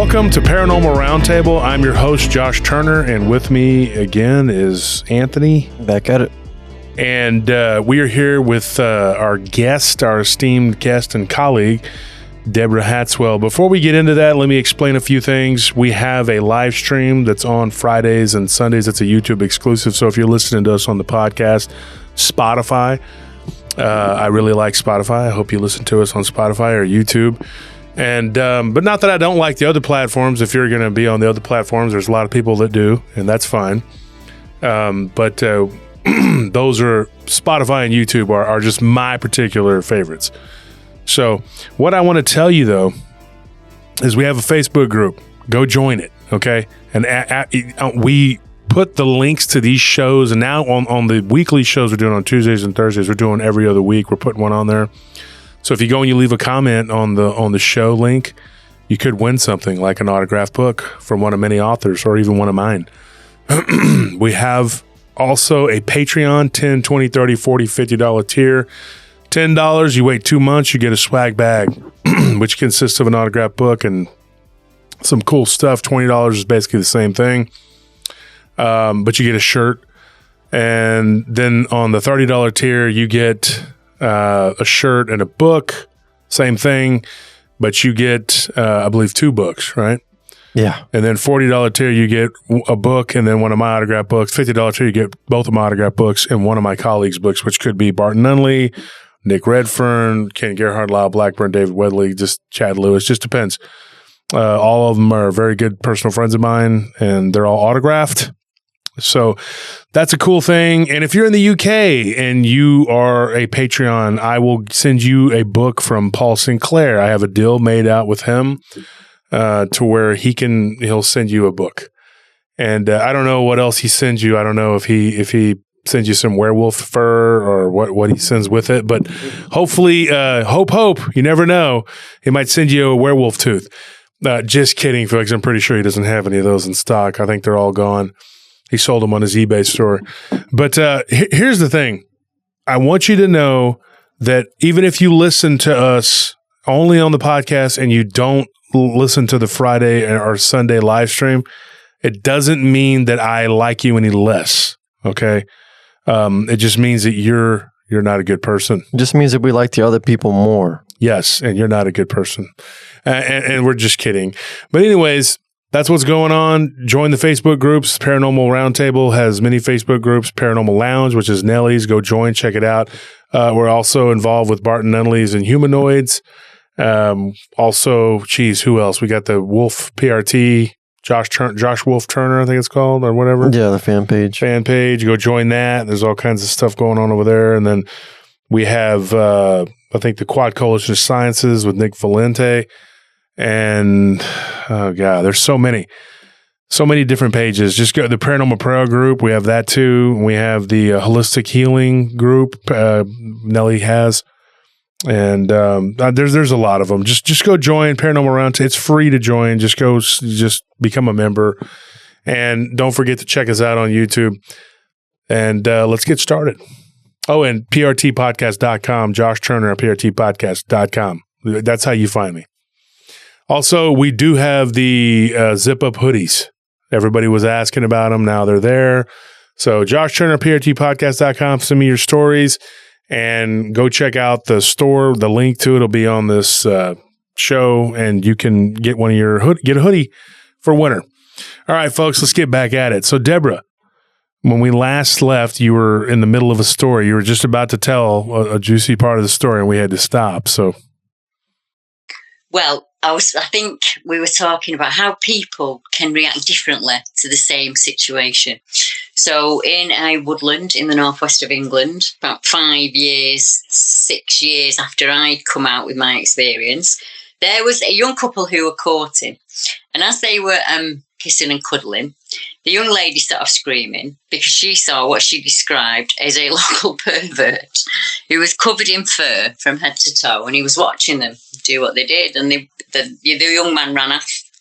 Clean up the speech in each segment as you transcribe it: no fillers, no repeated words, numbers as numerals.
Welcome to Paranormal Roundtable. I'm your host, Josh Turner, and with me again is Anthony. Back at it. And we are here with our guest, our esteemed guest and colleague, Deborah Hatswell. Before we get into that, let me explain a few things. We have a live stream that's on Fridays and Sundays. It's a YouTube exclusive. So if you're listening to us on the podcast, Spotify, I really like Spotify. I hope you listen to us on Spotify or YouTube. And but not that I don't like the other platforms. If you're going to be on the other platforms, there's a lot of people that do, and that's fine. But those are Spotify and YouTube are just my particular favorites. So what I want to tell you though is we have a Facebook group. Go join it, okay? And we put the links to these shows, and now on the weekly shows we're doing on Tuesdays and Thursdays, we're doing every other week. We're putting one on there. So if you go and you leave a comment on the show link, you could win something like an autographed book from one of many authors or even one of mine. We have also a Patreon, $10, $20, $30, $40, $50 tier. $10, you wait 2 months, you get a swag bag, which consists of an autographed book and some cool stuff. $20 is basically the same thing, but you get a shirt. And then on the $30 tier, you get a shirt and a book, same thing, but you get, I believe, 2 books, right? Yeah. And then $40 tier, you get a book and then one of my autographed books. $50 tier, you get both of my autographed books and one of my colleagues' books, which could be Barton Nunley, Nick Redfern, Ken Gerhard, Lyle Blackburn, David Wedley, just Chad Lewis, just depends. All of them are very good personal friends of mine, and they're all autographed. So that's a cool thing. And if you're in the UK and you are a Patreon, I will send you a book from Paul Sinclair. I have a deal made out with him to where he'll send you a book. And I don't know what else he sends you. I don't know if he sends you some werewolf fur or what he sends with it. But hopefully, hope, you never know. He might send you a werewolf tooth. Just kidding, Felix. I'm pretty sure he doesn't have any of those in stock. I think they're all gone. He sold them on his eBay store. But here's the thing. I want you to know that even if you listen to us only on the podcast and you don't listen to the Friday or Sunday live stream, it doesn't mean that I like you any less, okay? It just means that you're not a good person. It just means that we like the other people more. Yes, and you're not a good person. And we're just kidding. But anyways, that's what's going on. Join the Facebook groups. Paranormal Roundtable has many Facebook groups. Paranormal Lounge, which is Nellie's. Go join, check it out. We're also involved with Barton Nunley's and Humanoids. Also, who else? We got the Wolf PRT, Josh Wolf Turner, I think it's called, or whatever. Yeah, the fan page. Go join that. There's all kinds of stuff going on over there. And then we have, I think, the Quad Coalition of Sciences with Nick Valente. And oh god, there's so many different pages. Just go to the Paranormal Pro group. We have that too. We have the Holistic Healing group Nellie has, and there's a lot of them. Just go join Paranormal Roundtable. It's free to join. Just become a member, and don't forget to check us out on YouTube. And let's get started. Oh, and prtpodcast.com. Josh Turner at prtpodcast.com. That's how you find me. Also, we do have the zip-up hoodies. Everybody was asking about them. Now they're there. So Josh Turner, prtpodcast.com. Send me your stories and go check out the store. The link to it will be on this show, and you can get get a hoodie for winter. All right, folks, let's get back at it. So, Deborah, when we last left, you were in the middle of a story. You were just about to tell a juicy part of the story, and we had to stop. So, well, I think we were talking about how people can react differently to the same situation. So in a woodland in the northwest of England, about 6 years after I'd come out with my experience, there was a young couple who were courting. And as they were kissing and cuddling, the young lady started screaming because she saw what she described as a local pervert who was covered in fur from head to toe, and he was watching them do what they did. And the young man ran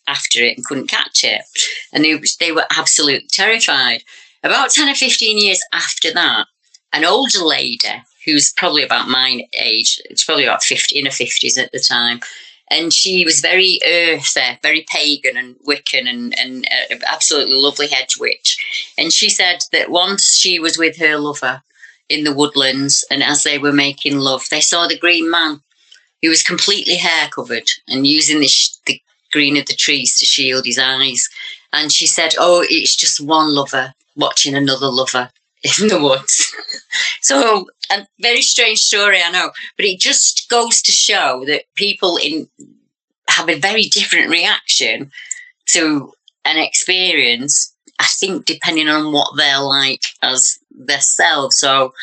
after it and couldn't catch it. And they were absolutely terrified. About 10 or 15 years after that, an older lady who's probably about my age, it's probably about 50, in her 50s at the time, And she was very earthy, very pagan and Wiccan, and absolutely lovely hedge witch. And she said that once she was with her lover in the woodlands, and as they were making love, they saw the green man who was completely hair covered and using the green of the trees to shield his eyes. And she said, oh, it's just one lover watching another lover in the woods. So, a very strange story, I know, but it just goes to show that people have a very different reaction to an experience, I think, depending on what they're like as themselves. So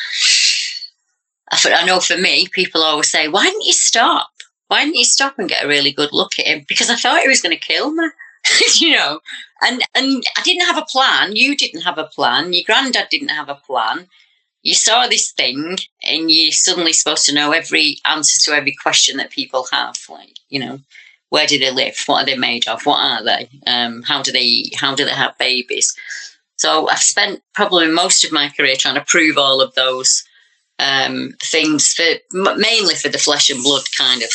I know for me, people always say, why didn't you stop? Why didn't you stop and get a really good look at him? Because I thought he was going to kill me, and I didn't have a plan. You didn't have a plan. Your granddad didn't have a plan. You saw this thing and you're suddenly supposed to know every answer to every question that people have. Like, where do they live? What are they made of? What are they? How do they have babies? So I've spent probably most of my career trying to prove all of those things, mainly for the flesh and blood kind of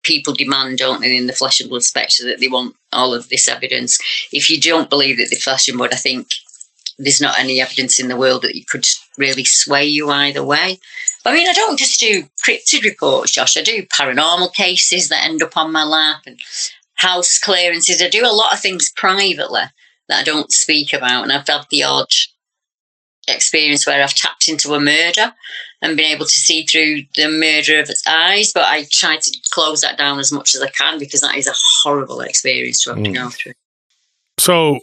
people demand, don't they, in the flesh and blood spectrum, that they want all of this evidence. If you don't believe that the flesh and blood, I think there's not any evidence in the world that you could really sway you either way. But I mean, I don't just do cryptid reports, Josh. I do paranormal cases that end up on my lap and house clearances. I do a lot of things privately that I don't speak about. And I've had the odd experience where I've tapped into a murder and been able to see through the murderer's eyes. But I try to close that down as much as I can, because that is a horrible experience to have to go through. So...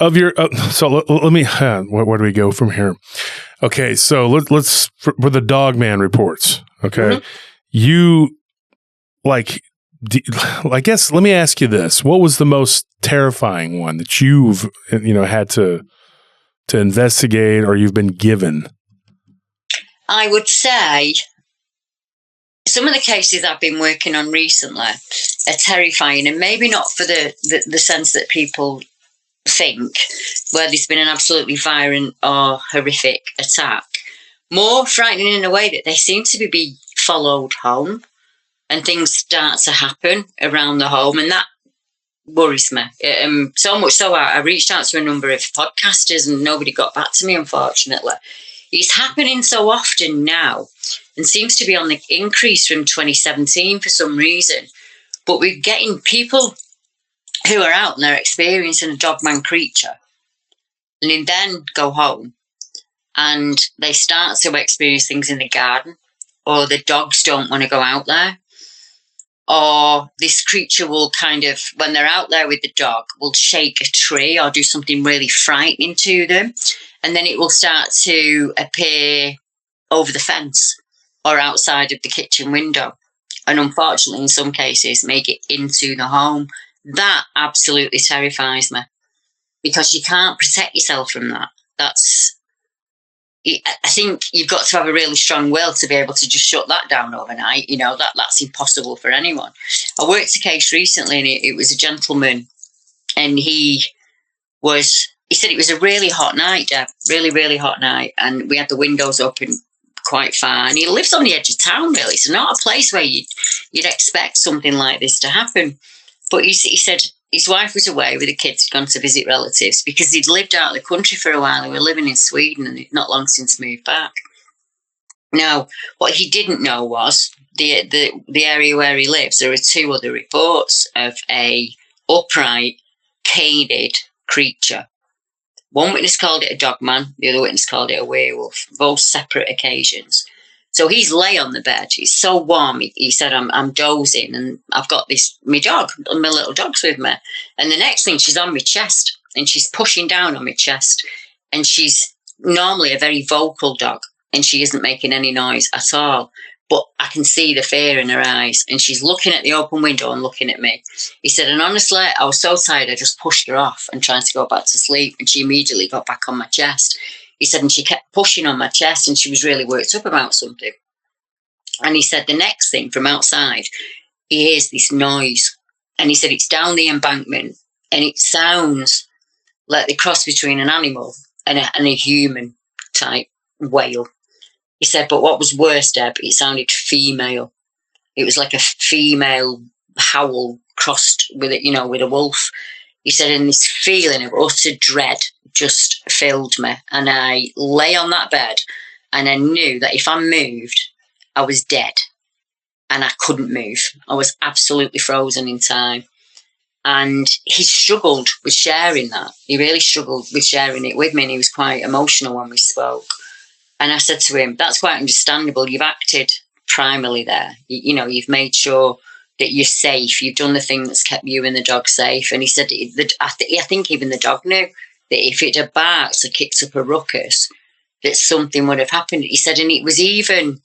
let me. Where do we go from here? Okay, so let's for the Dogman reports. Okay, you I guess let me ask you this: what was the most terrifying one that you've had to investigate, or you've been given? I would say some of the cases I've been working on recently are terrifying, and maybe not for the sense that people think, where there's been an absolutely violent or horrific attack. More frightening in a way that they seem to be followed home, and things start to happen around the home, and that worries me. So much so I reached out to a number of podcasters and nobody got back to me, unfortunately. It's happening so often now and seems to be on the increase from 2017 for some reason. But we're getting people who are out and they're experiencing a dogman creature, and then go home and they start to experience things in the garden, or the dogs don't want to go out there, or this creature will kind of, when they're out there with the dog, will shake a tree or do something really frightening to them, and then it will start to appear over the fence or outside of the kitchen window, and unfortunately in some cases make it into the home. That absolutely terrifies me, because you can't protect yourself from that. I think you've got to have a really strong will to be able to just shut that down overnight. That's impossible for anyone. I worked a case recently, and it was a gentleman, and he said it was a really hot night, Deb, really, really hot night, and we had the windows open quite far, and he lives on the edge of town, really. It's not a place where you'd expect something like this to happen. But he said his wife was away with the kids, gone to visit relatives, because he'd lived out of the country for a while. They were living in Sweden and he'd not long since moved back. Now, what he didn't know was the area where he lives, there are two other reports of a upright, canid creature. One witness called it a dogman, the other witness called it a werewolf, both separate occasions. So he's lay on the bed. It's so warm. He said, I'm dozing, and I've got my little dog's with me. And the next thing, she's on my chest, and she's pushing down on my chest. And she's normally a very vocal dog, and she isn't making any noise at all. But I can see the fear in her eyes, and she's looking at the open window and looking at me. He said, and honestly, I was so tired, I just pushed her off and tried to go back to sleep, and she immediately got back on my chest. He said, and she kept pushing on my chest, and she was really worked up about something. And he said, the next thing from outside, he hears this noise. And he said, it's down the embankment, and it sounds like the cross between an animal and a human type wail. He said, but what was worse, Deb, it sounded female. It was like a female howl crossed with it, with a wolf. He said, and this feeling of utter dread just filled me. And I lay on that bed and I knew that if I moved, I was dead and I couldn't move. I was absolutely frozen in time. And he struggled with sharing that. He really struggled with sharing it with me, and he was quite emotional when we spoke. And I said to him, that's quite understandable. You've acted primarily there. You've made sure that you're safe. You've done the thing that's kept you and the dog safe. And he said, I think even the dog knew that if it had barked or kicked up a ruckus, that something would have happened. He said, and it was even,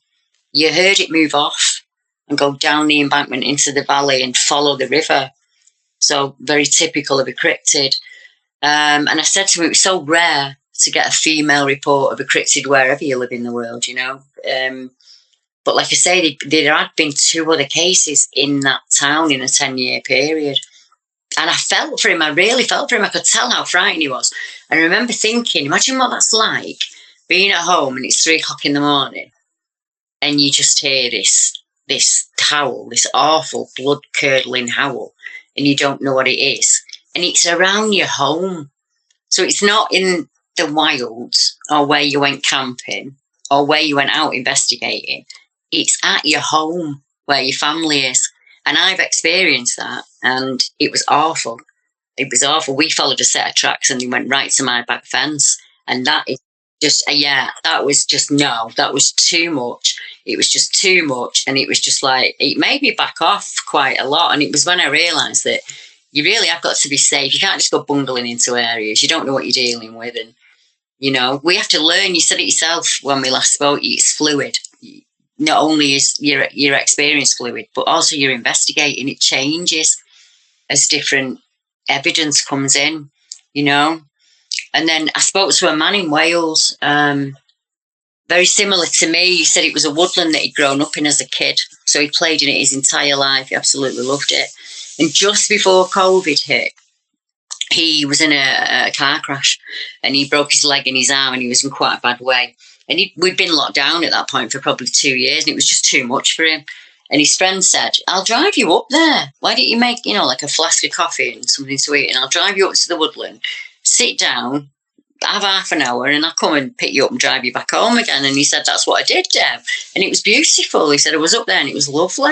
you heard it move off and go down the embankment into the valley and follow the river. So very typical of a cryptid. And I said to him, it was so rare to get a female report of a cryptid wherever you live in the world, But like I say, there had been 2 other cases in that town in a 10-year period. And I felt for him. I really felt for him. I could tell how frightened he was. And I remember thinking, imagine what that's like, being at home and it's 3 o'clock in the morning and you just hear this howl, this awful blood-curdling howl, and you don't know what it is. And it's around your home. So it's not in the wilds or where you went camping or where you went out investigating. It's at your home where your family is. And I've experienced that, and it was awful. It was awful. We followed a set of tracks and they went right to my back fence. And that is just, that was just, no, that was too much. It was just too much. And it was just like, it made me back off quite a lot. And it was when I realised that you really have got to be safe. You can't just go bungling into areas. You don't know what you're dealing with. And, we have to learn. You said it yourself when we last spoke, it's fluid. Not only is your experience fluid, but also you're investigating. It changes as different evidence comes in, And then I spoke to a man in Wales, very similar to me. He said it was a woodland that he'd grown up in as a kid. So he played in it his entire life. He absolutely loved it. And just before COVID hit, he was in a car crash and he broke his leg and his arm and he was in quite a bad way. And we'd been locked down at that point for probably 2 years and it was just too much for him. And his friend said, I'll drive you up there. Why don't you make, like a flask of coffee and something to eat, and I'll drive you up to the woodland, sit down, have half an hour, and I'll come and pick you up and drive you back home again. And he said, that's what I did, Deb. And it was beautiful. He said, I was up there and it was lovely.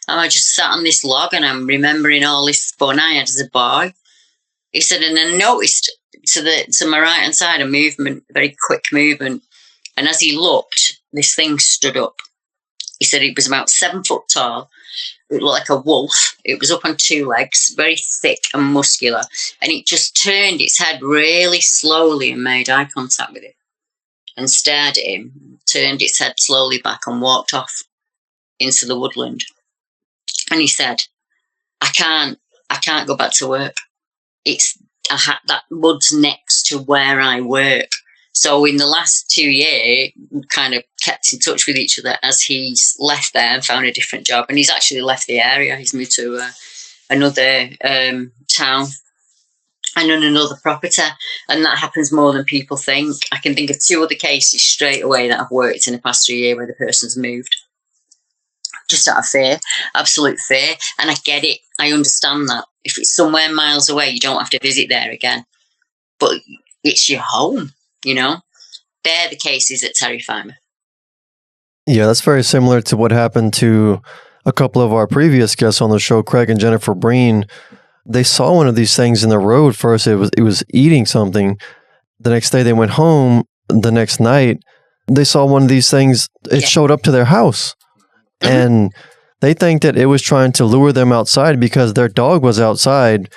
And I just sat on this log and I'm remembering all this fun I had as a boy. He said, and I noticed to my right-hand side a movement, a very quick movement. And as he looked, this thing stood up. He said it was about 7 foot tall. It looked like a wolf. It was up on 2 legs, very thick and muscular. And it just turned its head really slowly and made eye contact with him and stared at him, turned its head slowly back and walked off into the woodland. And he said, I can't go back to work. That wood's next to where I work. So in the last 2 years, we kind of kept in touch with each other as he's left there and found a different job. And he's actually left the area. He's moved to another town and on another property. And that happens more than people think. I can think of 2 other cases straight away that I've worked in the past 3 years where the person's moved. Just out of fear, absolute fear. And I get it. I understand that. If it's somewhere miles away, you don't have to visit there again. But it's your home. They're the cases that terrify me. Yeah, that's very similar to what happened to a couple of our previous guests on the show, Craig and Jennifer Breen. They saw one of these things in the road. First, it was eating something. The next day they went home. The next night, they saw one of these things. It showed up to their house. Mm-hmm. And they think that it was trying to lure them outside because their dog was outside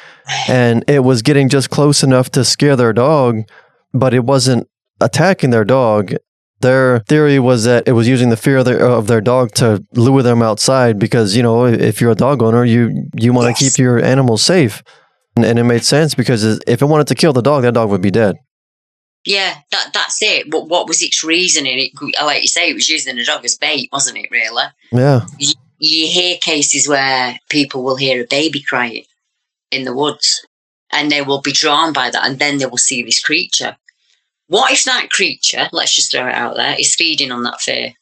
and it was getting just close enough to scare their dog, but it wasn't attacking their dog. Their theory was that it was using the fear of their dog to lure them outside because, if you're a dog owner, you want to keep your animals safe. And it made sense because if it wanted to kill the dog, that dog would be dead. Yeah, that's it. But what was its reasoning? Like you say, it was using the dog as bait, wasn't it, really? Yeah. You hear cases where people will hear a baby crying in the woods and they will be drawn by that and then they will see this creature. What if that creature, let's just throw it out there, is feeding on that fear?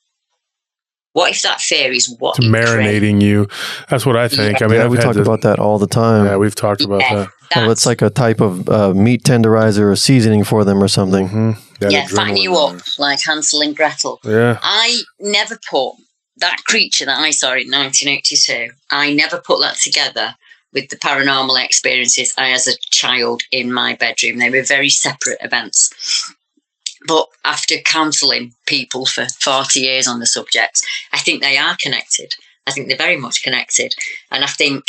What if that fear is what it's marinating you? That's what I think. Yeah. I mean, we talk about that all the time. Yeah, we've talked about that. Well, it's like a type of meat tenderizer or seasoning for them or something. Mm-hmm. fatten you up like Hansel and Gretel. Yeah. I never put that creature that I saw in 1982, I never put that together with the paranormal experiences I as a child in my bedroom. They were very separate events. But after counselling people for 40 years on the subject, I think they are connected. I think they're very much connected. And I think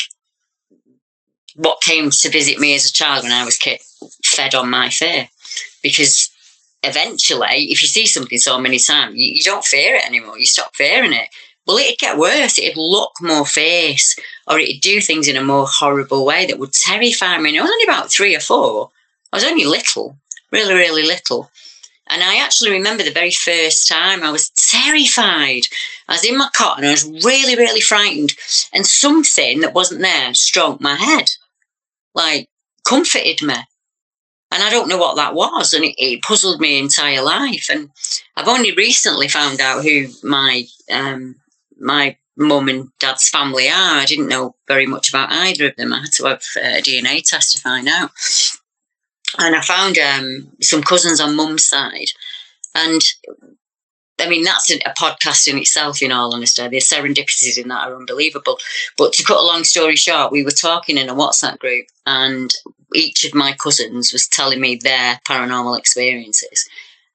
what came to visit me as a child when I was a kid fed on my fear. Because eventually, if you see something so many times, you don't fear it anymore. You stop fearing it. Well, it'd get worse. It'd look more fierce, or it'd do things in a more horrible way that would terrify me. And I was only about 3 or 4. I was only little, really, really little. And I actually remember the very first time I was terrified. I was in my cot and I was really, really frightened. And something that wasn't there stroked my head, like comforted me. And I don't know what that was. And it puzzled me entire life. And I've only recently found out who my mum and dad's family are. I didn't know very much about either of them. I had to have a DNA test to find out. And I found some cousins on mum's side. And, I mean, that's a podcast in itself, in all honesty. The serendipities in that are unbelievable. But to cut a long story short, we were talking in a WhatsApp group, and each of my cousins was telling me their paranormal experiences.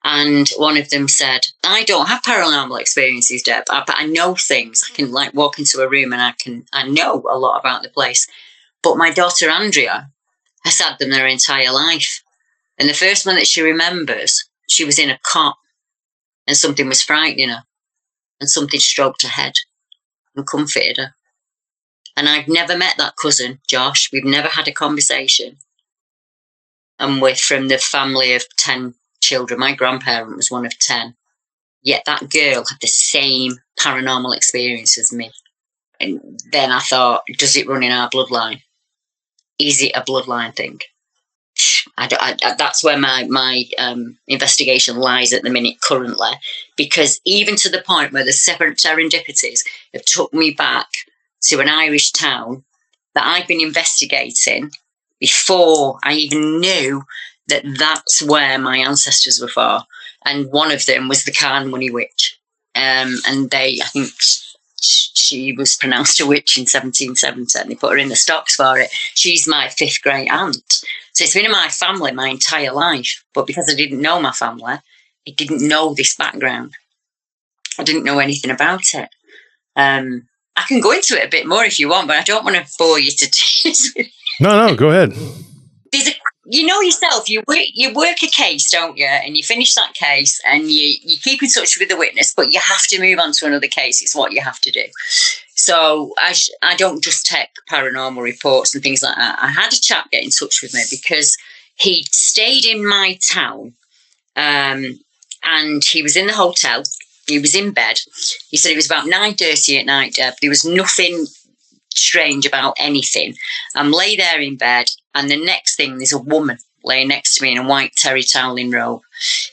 And one of them said, I don't have paranormal experiences, Deb, but I know things. I can, like, walk into a room and I know a lot about the place. But my daughter, Andrea, has had them their entire life. And the first one that she remembers, she was in a cot and something was frightening her and something stroked her head and comforted her. And I've never met that cousin, Josh. We've never had a conversation. And we're from the family of 10 children. My grandparent was one of 10. Yet that girl had the same paranormal experience as me. And then I thought, does it run in our bloodline? Is it a bloodline thing? That's where my investigation lies at the minute currently, because even to the point where the serendipities have took me back to an Irish town that I've been investigating before I even knew that that's where my ancestors were for. And one of them was the Carn Money Witch. And I think she was pronounced a witch in 1770, and they put her in the stocks for it. She's my 5th great aunt. So it's been in my family my entire life. But because I didn't know my family, I didn't know this background. I didn't know anything about it. I can go into it a bit more if you want, but I don't want to bore you to tears. No, go ahead. You know yourself, you work a case, don't you? And you finish that case and you keep in touch with the witness, but you have to move on to another case. It's what you have to do. So I don't just take paranormal reports and things like that. I had a chap get in touch with me because he stayed in my town, and he was in the hotel. He was in bed. He said it was about 9:30 at night, Deb. There was nothing strange about anything. I'm lay there in bed, and the next thing, there's a woman laying next to me in a white terry toweling robe.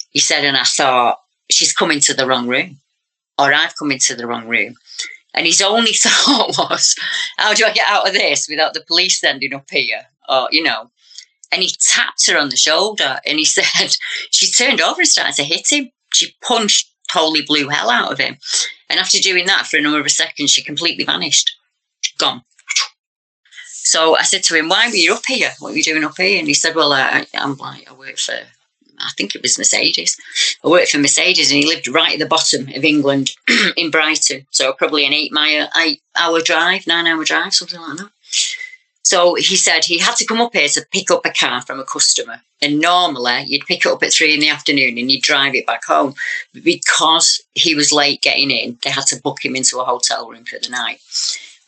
He said, and I thought, she's come into the wrong room, or I've come into the wrong room. And his only thought was, how do I get out of this without the police ending up here? Or, you know. And he tapped her on the shoulder, and he said, she turned over and started to hit him. She punched holy blue hell out of him. And after doing that for a number of seconds, she completely vanished. Gone. So I said to him, why were you up here? What were you doing up here? And he said, well, I work for, I think it was Mercedes. I worked for Mercedes, and he lived right at the bottom of England in Brighton. So probably an 8-hour drive, 9-hour drive, something like that. So he said he had to come up here to pick up a car from a customer. And normally you'd pick it up at 3 PM and you'd drive it back home. But because he was late getting in, they had to book him into a hotel room for the night.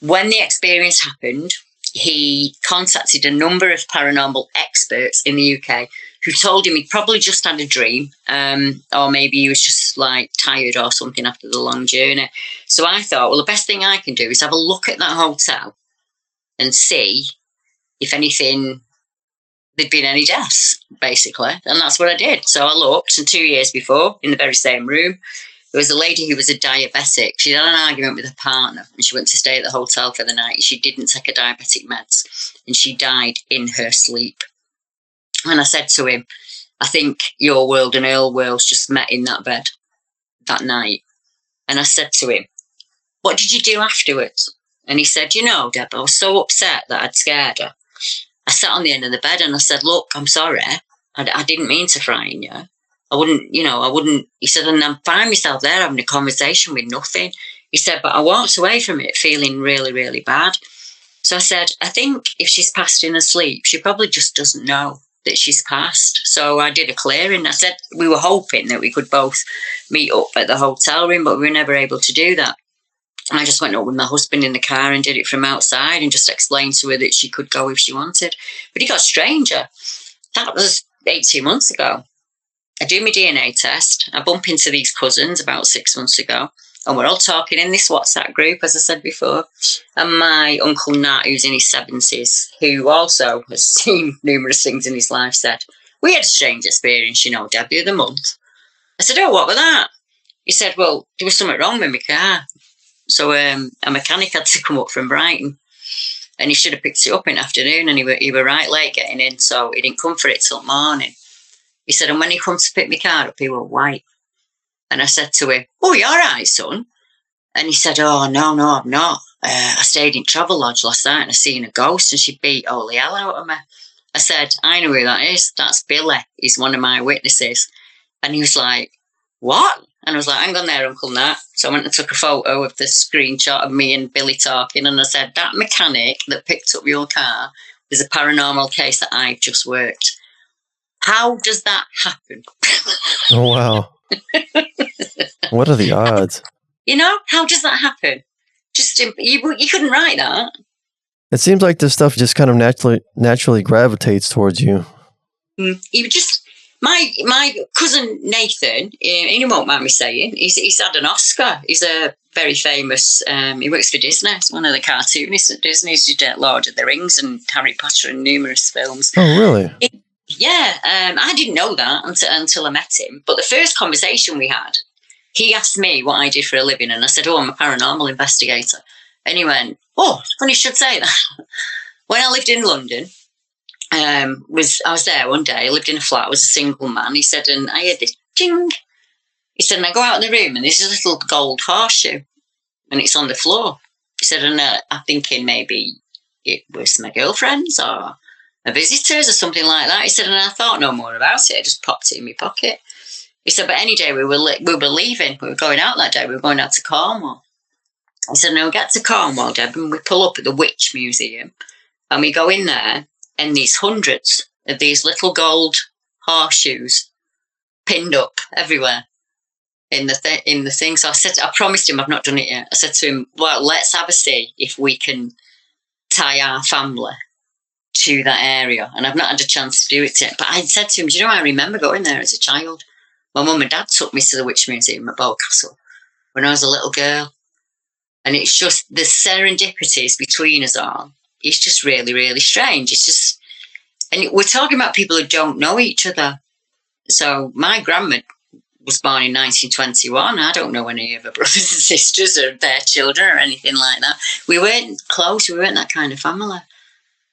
When the experience happened, he contacted a number of paranormal experts in the UK who told him he'd probably just had a dream, or maybe he was just like tired or something after the long journey. So I thought, well, the best thing I can do is have a look at that hotel and see if there'd been any deaths, basically. And that's what I did. So I looked, and 2 years before, in the very same room, There was a lady who was a diabetic. She had an argument with her partner and she went to stay at the hotel for the night. She didn't take her diabetic meds and she died in her sleep. And I said to him, I think your world and her worlds just met in that bed that night. And I said to him, what did you do afterwards? And he said, you know, Deb, I was so upset that I'd scared her. I sat on the end of the bed and I said, look, I'm sorry. I didn't mean to frighten you. I wouldn't. He said, and I find myself there having a conversation with nothing. He said, but I walked away from it feeling really, really bad. So I said, I think if she's passed in her sleep, she probably just doesn't know that she's passed. So I did a clearing. I said, we were hoping that we could both meet up at the hotel room, but we were never able to do that. And I just went up with my husband in the car and did it from outside and just explained to her that she could go if she wanted. But it got stranger. That was 18 months ago. I do my DNA test. I bump into these cousins about 6 months ago. And we're all talking in this WhatsApp group, as I said before. And my Uncle Nat, who's in his 70s, who also has seen numerous things in his life, said, we had a strange experience, you know, Deb, the other month. I said, oh, what was that? He said, well, there was something wrong with my car. So a mechanic had to come up from Brighton. And he should have picked it up in the afternoon. And he were right late getting in, so he didn't come for it till morning. He said, and when he come to pick my car up, he was white. And I said to him, oh, you all right, son? And he said, oh, no, I'm not. I stayed in Travelodge last night and I seen a ghost and she beat holy hell out of me. I said, I know who that is. That's Billy. He's one of my witnesses. And he was like, what? And I was like, hang on there, Uncle Nat. So I went and took a photo of the screenshot of me and Billy talking. And I said, that mechanic that picked up your car is a paranormal case that I've just worked. How does that happen? Oh, wow. What are the odds? You know, how does that happen? Just you couldn't write that. It seems like this stuff just kind of naturally gravitates towards you. He just my cousin Nathan. He won't mind me saying he's had an Oscar. He's a very famous. He works for Disney. He's one of the cartoonists at Disney. He did Lord of the Rings and Harry Potter and numerous films. Oh, really? Yeah, I didn't know that until I met him. But the first conversation we had, he asked me what I did for a living, and I said, oh, I'm a paranormal investigator. And he went, oh, funny you should say that. When I lived in London, I was there one day, I lived in a flat, I was a single man. He said, and I heard this ding. He said, and I go out in the room, and there's a little gold horseshoe, and it's on the floor. He said, and I'm thinking maybe it was my girlfriend's or a visitor's or something like that. He said, and I thought no more about it. I just popped it in my pocket. He said, but any day we were leaving. We were going out that day. We were going out to Cornwall. He said, no, we get to Cornwall, Deb, and we pull up at the Witch Museum. And we go in there, and there's hundreds of these little gold horseshoes pinned up everywhere in the thing. So I promised him, I've not done it yet. I said to him, well, let's have a see if we can tie our family to that area. And I've not had a chance to do it yet. But I said to him, do you know, I remember going there as a child. My mum and dad took me to the Witch Museum at Bowcastle when I was a little girl. And it's just the serendipities between us all. It's just really, really strange. It's just, and we're talking about people who don't know each other. So my grandma was born in 1921. I don't know any of her brothers and sisters or their children or anything like that. We weren't close. We weren't that kind of family.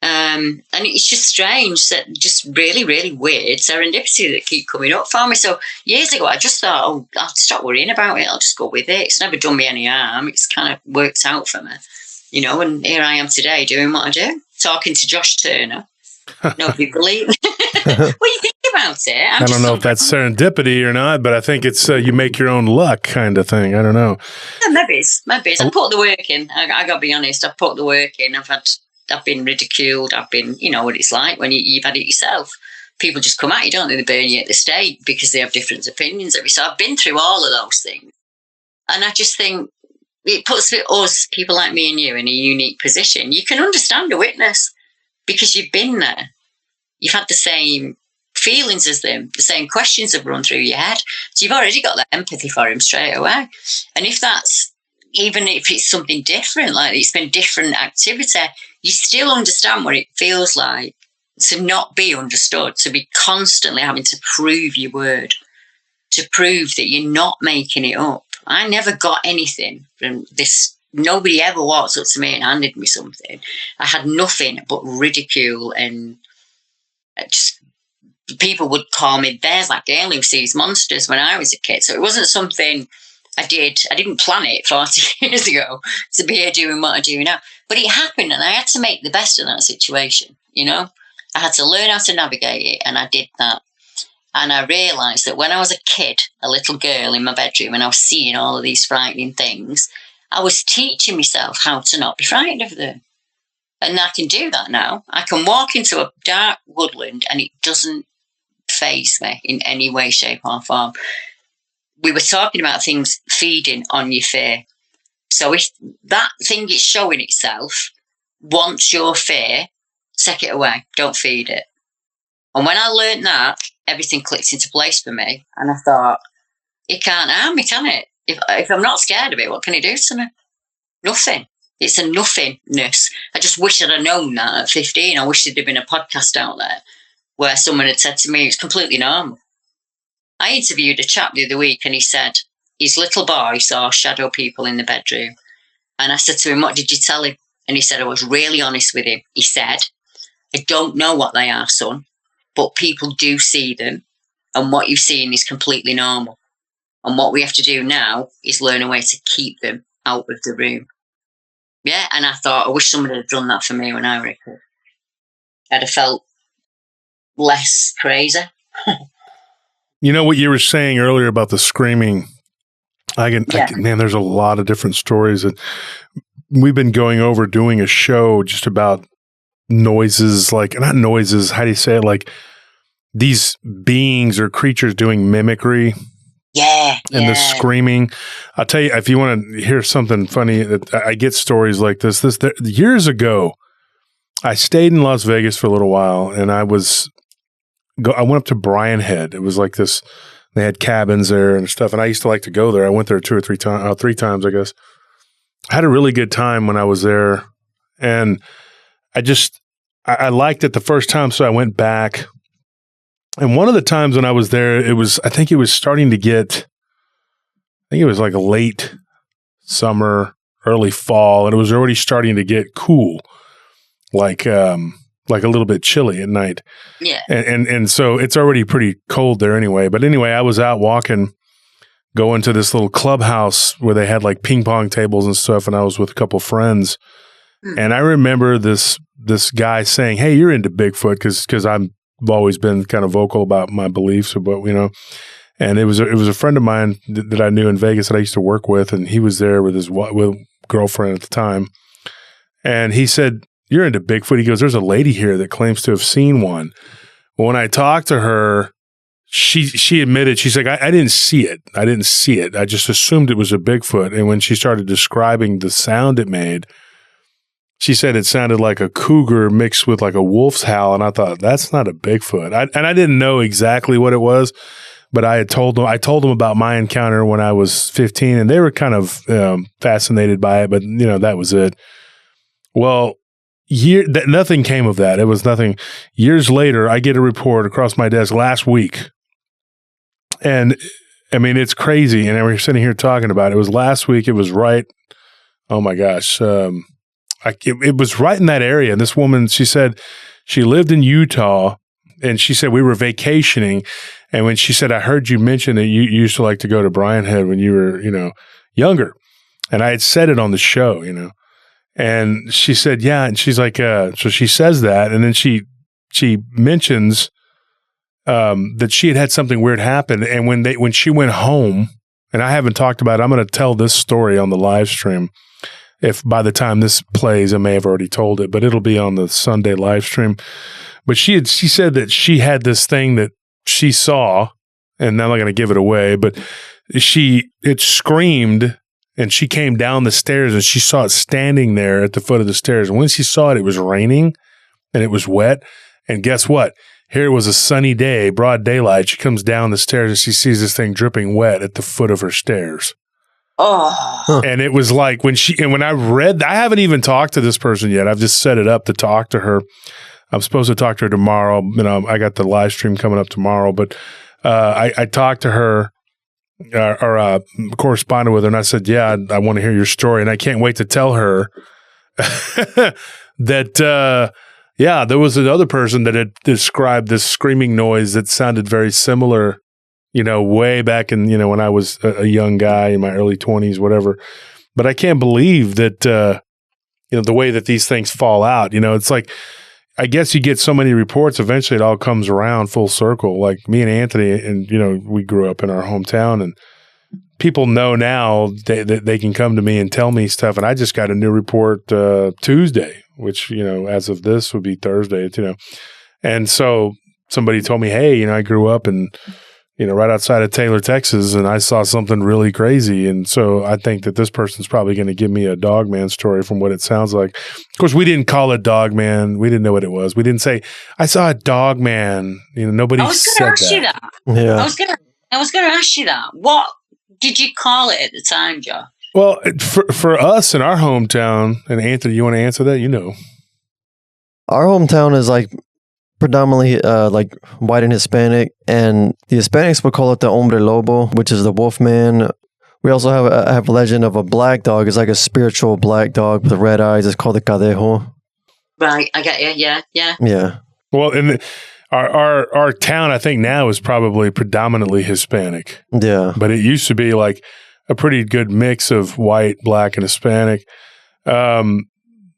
And it's just strange, that just really, really weird serendipity that keep coming up for me. So years ago, I just thought, oh, I'll stop worrying about it. I'll just go with it. It's never done me any harm. It's kind of worked out for me, you know. And here I am today doing what I do, talking to Josh Turner. Nobody believes. What do you think about it? I don't know if that's serendipity or not, but I think it's you make your own luck kind of thing. I don't know. Yeah, maybe. I put the work in. I got to be honest. I put the work in. I've been ridiculed. I've been, you know what it's like when you've had it yourself. People just come at you, don't they? They burn you at the stake because they have different opinions of you. So I've been through all of those things. And I just think it puts us, people like me and you, in a unique position. You can understand a witness because you've been there. You've had the same feelings as them. The same questions have run through your head. So you've already got that empathy for him straight away. And if that's, even if it's something different, like it's been different activity, you still understand what it feels like to not be understood, to be constantly having to prove your word, to prove that you're not making it up. I never got anything from this. Nobody ever walked up to me and handed me something. I had nothing but ridicule, and just people would call me, there's that girl who sees monsters, when I was a kid. So it wasn't something I didn't plan it 40 years ago to be here doing what I do now. But it happened, and I had to make the best of that situation, you know? I had to learn how to navigate it, and I did that. And I realised that when I was a kid, a little girl in my bedroom, and I was seeing all of these frightening things, I was teaching myself how to not be frightened of them. And I can do that now. I can walk into a dark woodland and it doesn't faze me in any way, shape or form. We were talking about things feeding on your fear. So if that thing is showing itself wants your fear, take it away. Don't feed it. And when I learned that, everything clicked into place for me. And I thought, it can't harm me, can it? If I'm not scared of it, what can it do to me? Nothing. It's a nothingness. I just wish I'd have known that at 15. I wish there'd have been a podcast out there where someone had said to me, it's completely normal. I interviewed a chap the other week, and he said his little boy saw shadow people in the bedroom. And I said to him, what did you tell him? And he said, I was really honest with him. He said, I don't know what they are, son, but people do see them. And what you've seen is completely normal. And what we have to do now is learn a way to keep them out of the room. Yeah, and I thought, I wish somebody had done that for me when I was a kid. I'd have felt less crazy. You know what you were saying earlier about the screaming? Man, there's a lot of different stories that we've been going over doing a show just about noises, like, not noises, how do you say it? Like these beings or creatures doing mimicry. Yeah. And the screaming. I'll tell you, if you want to hear something funny, I get stories like this. Years ago, I stayed in Las Vegas for a little while, and I went up to Brian Head. It was like this, they had cabins there and stuff, and I used to like to go there. I went there 3 times, I guess. I had a really good time when I was there, and I liked it the first time, so I went back. And one of the times when I was there, I think it was like a late summer, early fall, and it was already starting to get cool, like a little bit chilly at night. Yeah. And so it's already pretty cold there anyway. But anyway, I was out walking, going to this little clubhouse where they had like ping pong tables and stuff, and I was with a couple friends. And I remember this guy saying, "Hey, you're into Bigfoot," because I've always been kind of vocal about my beliefs about, you know. And it was a friend of mine that I knew in Vegas that I used to work with, and he was there with his girlfriend at the time. And he said, "You're into Bigfoot?" He goes, "There's a lady here that claims to have seen one." Well, when I talked to her, she admitted, she's like, I didn't see it. I just assumed it was a Bigfoot. And when she started describing the sound it made, she said it sounded like a cougar mixed with like a wolf's howl. And I thought, that's not a Bigfoot. And I didn't know exactly what it was, but I told them about my encounter when I was 15, and they were kind of fascinated by it, but you know, that was it. Well, nothing came of that. It was nothing. Years later, I get a report across my desk last week. And I mean, it's crazy. And we're sitting here talking about it. It was last week. It was right. Oh my gosh. It was right in that area. And this woman, she said she lived in Utah, and she said we were vacationing. And when she said, I heard you mention that you used to like to go to Brian Head when you were, you know, younger. And I had said it on the show, you know. And she said, yeah. And she's like, so she says that. And then she mentions that she had something weird happen. And when she went home, and I haven't talked about it, I'm going to tell this story on the live stream. If by the time this plays, I may have already told it, but it'll be on the Sunday live stream. But she said that she had this thing that she saw, and I'm not going to give it away, but it screamed. And she came down the stairs, and she saw it standing there at the foot of the stairs. And when she saw it, it was raining and it was wet. And guess what? Here it was a sunny day, broad daylight. She comes down the stairs and she sees this thing dripping wet at the foot of her stairs. Oh. And it was like when I read, I haven't even talked to this person yet. I've just set it up to talk to her. I'm supposed to talk to her tomorrow. You know, I got the live stream coming up tomorrow, but I talked to her. or corresponded with her, and I said, yeah, I want to hear your story, and I can't wait to tell her that, there was another person that had described this screaming noise that sounded very similar, way back in, when I was a young guy in my early 20s, whatever. But I can't believe that, the way that these things fall out, it's like, I guess you get so many reports, eventually it all comes around full circle. Like me and Anthony, and, we grew up in our hometown, and people know now that they can come to me and tell me stuff. And I just got a new report Tuesday, which, as of this would be Thursday, And so somebody told me, hey, I grew up in, right outside of Taylor, Texas, and I saw something really crazy. And so I think that this person's probably going to give me a Dogman story from what it sounds like. Of course, we didn't call it Dogman. We didn't know what it was. We didn't say, I saw a Dogman. Nobody said that. I was going to ask you that. Yeah. I was going to ask you that. What did you call it at the time, Joe? Well, for us in our hometown, and Anthony, you want to answer that? Our hometown is like predominantly like white and Hispanic, and the Hispanics would call it the hombre lobo, which is the wolf man. We also have a legend of a black dog. It's like a spiritual black dog with red eyes. It's called the cadejo. Right, I get you. Yeah. Well, and our town, I think now is probably predominantly Hispanic. Yeah, but it used to be like a pretty good mix of white, black, and Hispanic. The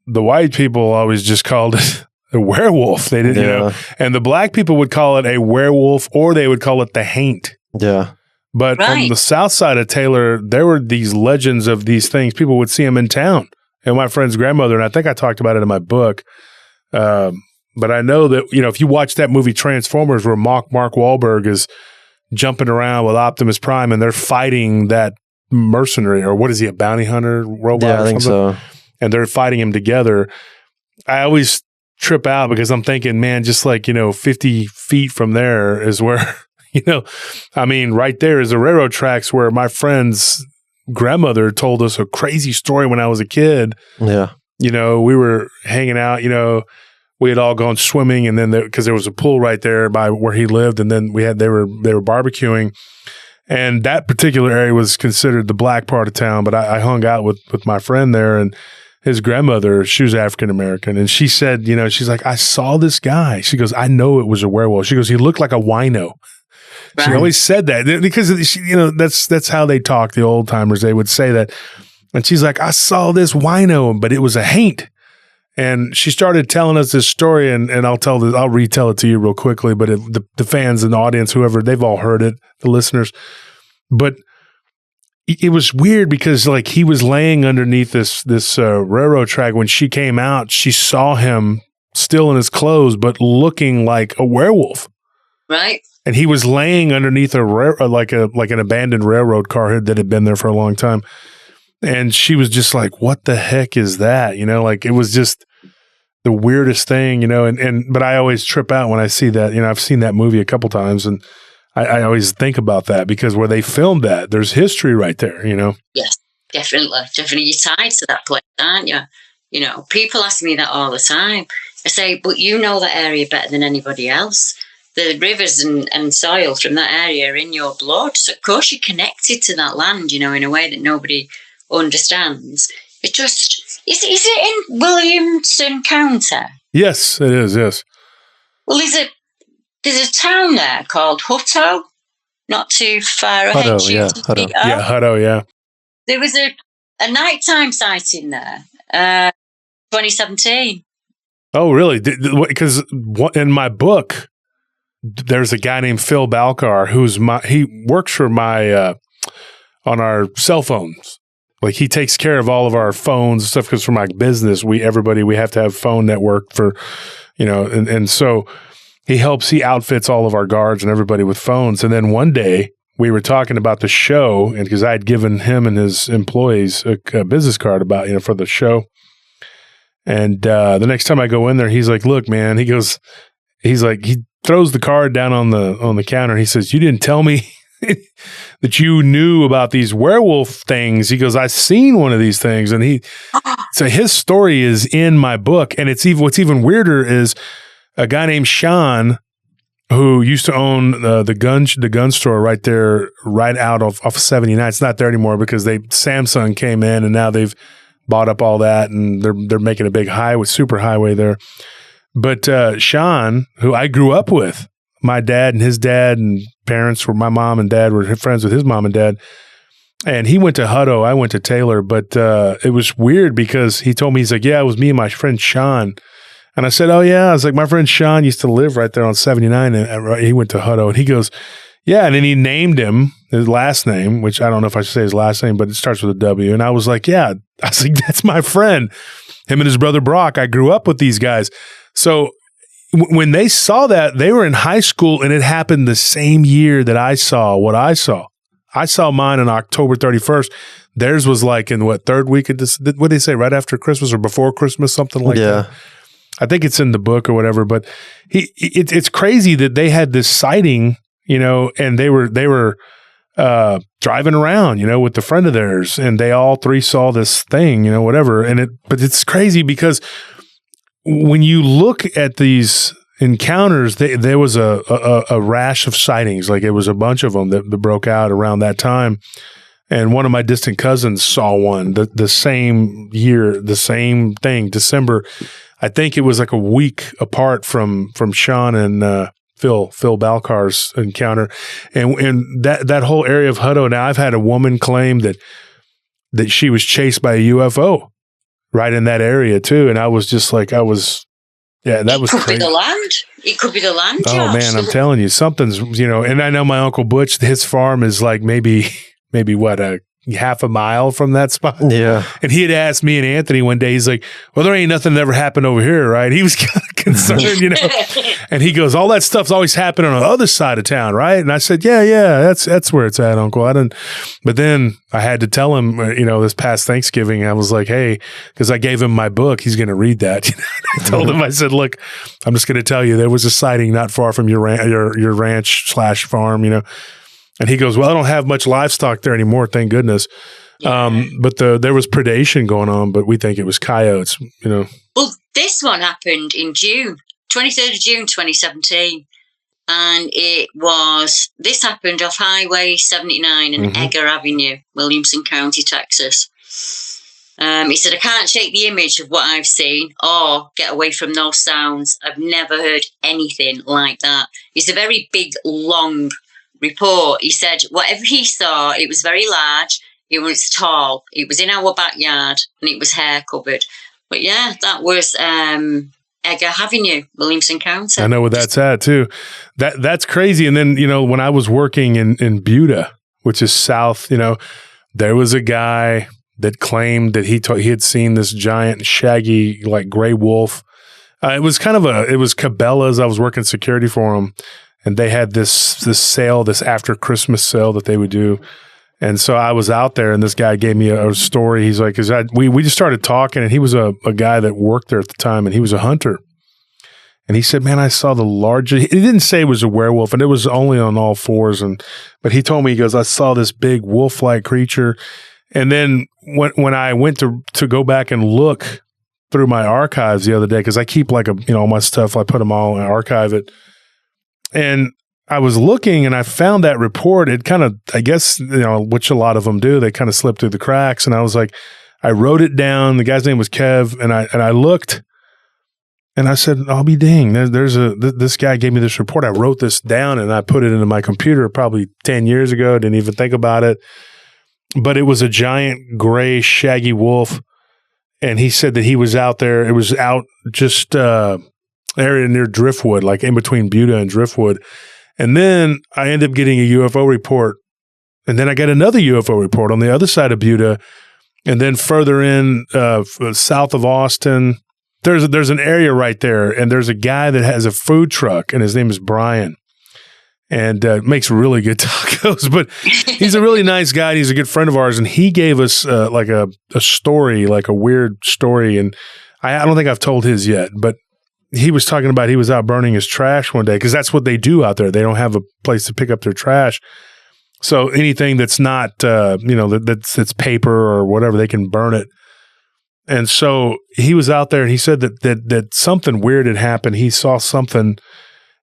white people always just called it a werewolf. They didn't, and the black people would call it a werewolf, or they would call it the haint. Yeah. But on the south side of Taylor, there were these legends of these things. People would see them in town. And my friend's grandmother, and I think I talked about it in my book. But I know that, if you watch that movie Transformers, where Mark Wahlberg is jumping around with Optimus Prime, and they're fighting that mercenary, or what is he, a bounty hunter robot? Yeah, I think so. And they're fighting him together. I always trip out because I'm thinking, man, just like, 50 feet from there is where, right there is the railroad tracks where my friend's grandmother told us a crazy story when I was a kid. Yeah. We were hanging out, we had all gone swimming, and then because there was a pool right there by where he lived, and then they were barbecuing. And that particular area was considered the black part of town, but I hung out with my friend there, and his grandmother, she was African-American, and she said, she's like, I saw this guy. She goes, I know it was a werewolf. She goes, he looked like a wino. Right. She always said that because, that's how they talk, the old timers. They would say that. And she's like, I saw this wino, but it was a haint. And she started telling us this story, and I'll retell it to you real quickly, but the fans and the audience, whoever, they've all heard it, the listeners. But it was weird because, like, he was laying underneath this railroad track. When she came out, she saw him still in his clothes, but looking like a werewolf. Right. And he was laying underneath like an abandoned railroad car that had been there for a long time. And she was just like, what the heck is that? Like, it was just the weirdest thing, but I always trip out when I see that. I've seen that movie a couple times, and I always think about that because where they filmed that, there's history right there, Yes, definitely. You're tied to that place, aren't you? People ask me that all the time. I say, but you know that area better than anybody else. The rivers and soil from that area are in your blood. So, of course, you're connected to that land, in a way that nobody understands. It just, is it in Williamson County? Yes, it is, yes. Well, there's a town there called Hutto, not too far ahead. Hutto. Yeah, Hutto, yeah. There was a nighttime sighting there, 2017. Oh, really? Because in my book, there's a guy named Phil Balcar he works for my on our cell phones. Like, he takes care of all of our phones and stuff, because for my business, we have to have phone network for, and so he outfits all of our guards and everybody with phones. And then one day we were talking about the show, and because I had given him and his employees a business card about, for the show. And the next time I go in there, he's like, look, man, he throws the card down on the counter. He says, you didn't tell me that you knew about these werewolf things. He goes, I've seen one of these things. And so his story is in my book. And what's even weirder is a guy named Sean, who used to own the gun store right there, right out off 79. It's not there anymore because Samsung came in and now they've bought up all that and they're making a big super highway there. But Sean, who I grew up with, my dad and his dad and parents my mom and dad were friends with his mom and dad. And he went to Hutto. I went to Taylor. But it was weird because he told me, he's like, yeah, it was me and my friend Sean. And I said, oh, yeah. I was like, my friend Sean used to live right there on 79. And he went to Hutto. And he goes, yeah. And then he named him his last name, which I don't know if I should say his last name, but it starts with a W. And I was like, yeah. I was like, that's my friend. Him and his brother Brock. I grew up with these guys. So when they saw that, they were in high school, and it happened the same year that I saw what I saw. I saw mine on October 31st. Theirs was like in third week of this, what did they say, right after Christmas or before Christmas, something like that. I think it's in the book or whatever, but it's crazy that they had this sighting, and they were driving around, with the friend of theirs, and they all three saw this thing, whatever. But it's crazy because when you look at these encounters, there was a rash of sightings. Like it was a bunch of them that broke out around that time. And one of my distant cousins saw one the same year, the same thing, December. I think it was like a week apart from Sean and Phil Balcar's encounter. And that whole area of Hutto. Now, I've had a woman claim that she was chased by a UFO right in that area too. And I was just like, that was crazy. It could be the land. Oh Josh. man, I'm telling you, something's, and I know my Uncle Butch, his farm is like maybe what, a half a mile from that spot. Yeah. And he had asked me and Anthony one day, he's like, well, there ain't nothing that ever happened over here, right? He was kind of concerned, and he goes, all that stuff's always happened on the other side of town, right? And I said, yeah, that's where it's at, Uncle. But then I had to tell him, this past Thanksgiving, I was like, hey, because I gave him my book, he's going to read that. I told him, I said, look, I'm just going to tell you, there was a sighting not far from your ranch/farm, And he goes, well, I don't have much livestock there anymore, thank goodness. Yeah. But there was predation going on, but we think it was coyotes, Well, this one happened in June, 23rd of June, 2017. And this happened off Highway 79 and Edgar Avenue, Williamson County, Texas. He said, I can't shake the image of what I've seen or get away from those sounds. I've never heard anything like that. It's a very big, long report. He said whatever he saw, it was very large, it was tall, it was in our backyard, and it was hair covered. But yeah, that was Edgar Avenue, Williamson County. I know where that's at too. That's crazy. And then when I was working in Buda, which is south, there was a guy that claimed that he had seen this giant shaggy like gray wolf. It was Cabela's. I was working security for him. And they had this sale, this after Christmas sale that they would do. And so I was out there, and this guy gave me a story. He's like, we just started talking, and he was a guy that worked there at the time, and he was a hunter. And he said, man, I saw the largest, he didn't say it was a werewolf, and it was only on all fours. But he told me, he goes, I saw this big wolf-like creature. And then when I went to go back and look through my archives the other day, because I keep like all my stuff, I put them all and archive it. And I was looking, and I found that report. It kind of, I guess, which a lot of them do, they kind of slip through the cracks. And I was like, I wrote it down. The guy's name was Kev. And I looked, and I said, I'll be dang. This guy gave me this report. I wrote this down, and I put it into my computer probably 10 years ago. Didn't even think about it. But it was a giant gray shaggy wolf. And he said that he was out there. It was out just, area near Driftwood, like in between Buda and Driftwood. And then I ended up getting a UFO report. And then I got another UFO report on the other side of Buda. And then further in, south of Austin, there's an area right there. And there's a guy that has a food truck, and his name is Brian. And makes really good tacos. But he's a really nice guy. He's a good friend of ours. And he gave us like a story, like a weird story. And I don't think I've told his yet, but he was talking about he was out burning his trash one day, because that's what they do out there. They don't have a place to pick up their trash. So anything that's not, that's paper or whatever, they can burn it. And so he was out there, and he said that something weird had happened. He saw something,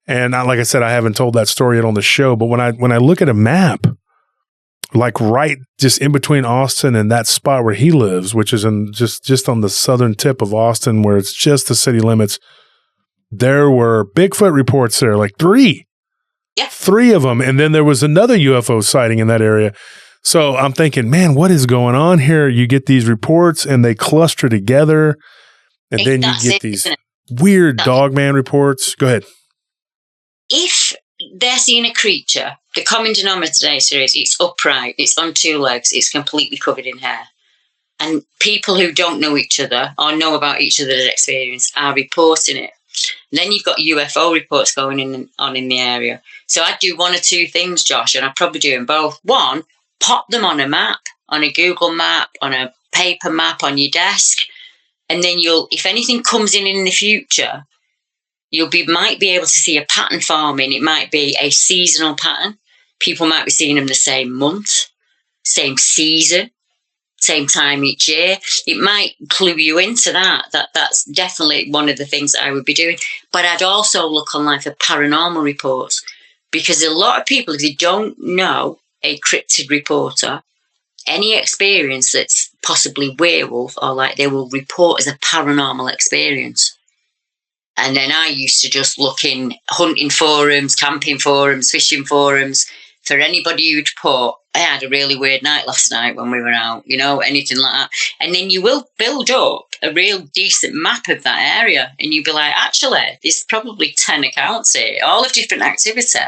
And like I said, I haven't told that story yet on the show, but when I look at a map, like right just in between Austin and that spot where he lives, which is in just on the southern tip of Austin, where it's just the city limits, there were Bigfoot reports there, like 3. Yeah. 3 of them. And then there was another UFO sighting in that area. So I'm thinking, man, what is going on here? You get these reports and they cluster together, and then you get these weird Dogman reports. Go ahead. If they're seeing a creature, the common denominator is it's upright, it's on 2 legs, it's completely covered in hair. And people who don't know each other or know about each other's experience are reporting it. And then you've got UFO reports going on in the area. So I'd do 1 or 2 things, Josh, and I'd probably do them both. 1, pop them on a map, on a Google map, on a paper map on your desk. And then if anything comes in the future, might be able to see a pattern forming. It might be a seasonal pattern. People might be seeing them the same month, same season, same time each year. It might clue you into that. That's definitely one of the things that I would be doing. But I'd also look online for paranormal reports, because a lot of people, if they don't know a cryptid reporter, any experience that's possibly werewolf or like, they will report as a paranormal experience. And then I used to just look in hunting forums, camping forums, fishing forums for anybody who'd put, I had a really weird night last night when we were out, anything like that. And then you will build up a real decent map of that area. And you'll be like, actually, there's probably 10 accounts here, all of different activity.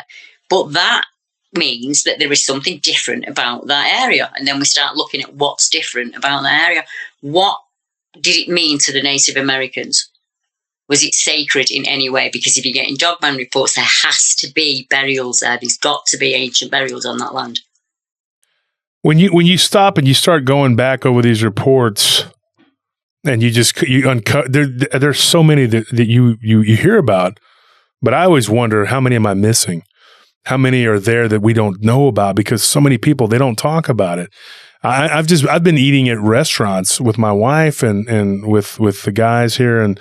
But that means that there is something different about that area. And then we start looking at what's different about that area. What did it mean to the Native Americans? Was it sacred in any way? Because if you're getting Dogman reports, there has to be burials there. There's got to be ancient burials on that land. When you stop and you start going back over these reports, and you uncover, there's so many that you hear about, but I always wonder, how many am I missing? How many are there that we don't know about? Because so many people, they don't talk about it. I've been eating at restaurants with my wife and with the guys here, and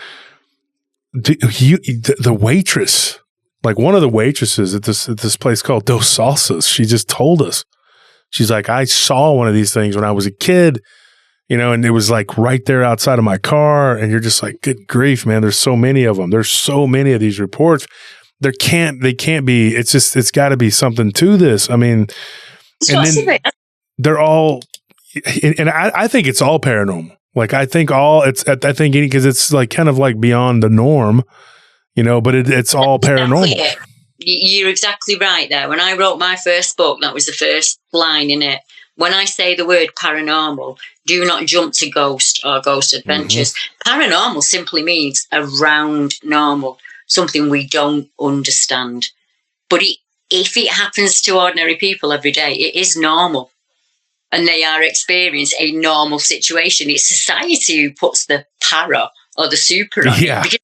the waitress, like one of the waitresses at this place called Dos Salsas, she just told us, she's like, I saw one of these things when I was a kid, and it was like right there outside of my car. And you're just like, good grief, man. There's so many of them. There's so many of these reports. They can't be, it's got to be something to this. I mean, and then they're all, and I think it's all paranormal. Like, I think because it's like kind of like beyond the norm, but it's all paranormal. Exactly. You're exactly right there. When I wrote my first book, that was the first line in it. When I say the word paranormal, do not jump to ghost or ghost adventures. Mm-hmm. Paranormal simply means around normal, something we don't understand. But if it happens to ordinary people every day, it is normal. And they are experiencing a normal situation. It's society who puts the para or the super on it, because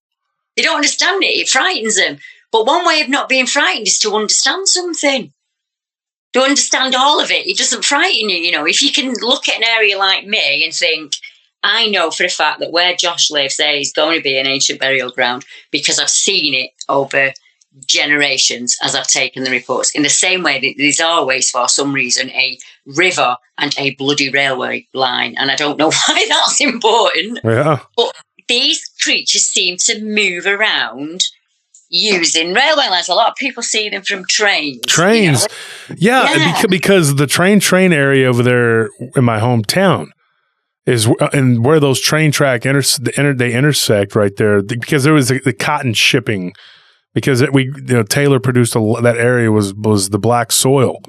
they don't understand it. It frightens them. But one way of not being frightened is to understand something. To understand all of it. It doesn't frighten you. If you can look at an area like me and think, I know for a fact that where Josh lives, there is going to be an ancient burial ground, because I've seen it over generations as I've taken the reports. In the same way that there's always, for some reason, a river and a bloody railway line. And I don't know why that's important. Yeah. But these creatures seem to move around using railway lines. A lot of people see them from trains. Yeah. Because the train area over there in my hometown is, and where those train track they intersect right there, because there was the cotton shipping, because Taylor produced that area was the black soil.